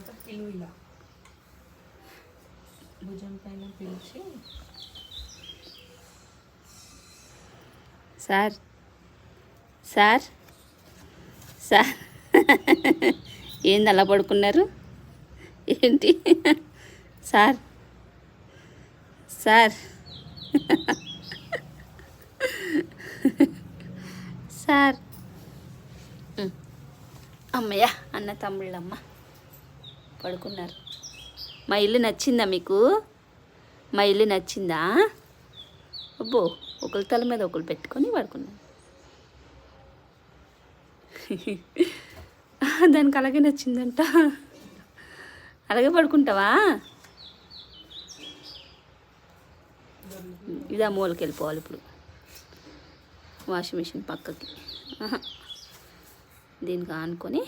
తర్వాత పిలువు ఇలా భుజం పైన పిలిచి సార్ సార్ సార్ ఏంది అలా పడుకున్నారు ఏంటి సార్ సార్ సార్ అమ్మయ్య అన్న తమ్ముళ్ళమ్మ పడుకున్నారు. మా ఇల్లు నచ్చిందా మీకు? మా ఇల్లు నచ్చిందా? అబ్బో ఒకరి తల మీద ఒకరు పెట్టుకొని పడుకున్నాను. దానికి అలాగే నచ్చిందంట. అలాగే పడుకుంటావా? ఇదా మూలకి వెళ్ళిపోవాలి ఇప్పుడు. వాషింగ్ మిషన్ పక్కకి దీనికి ఆనుకొని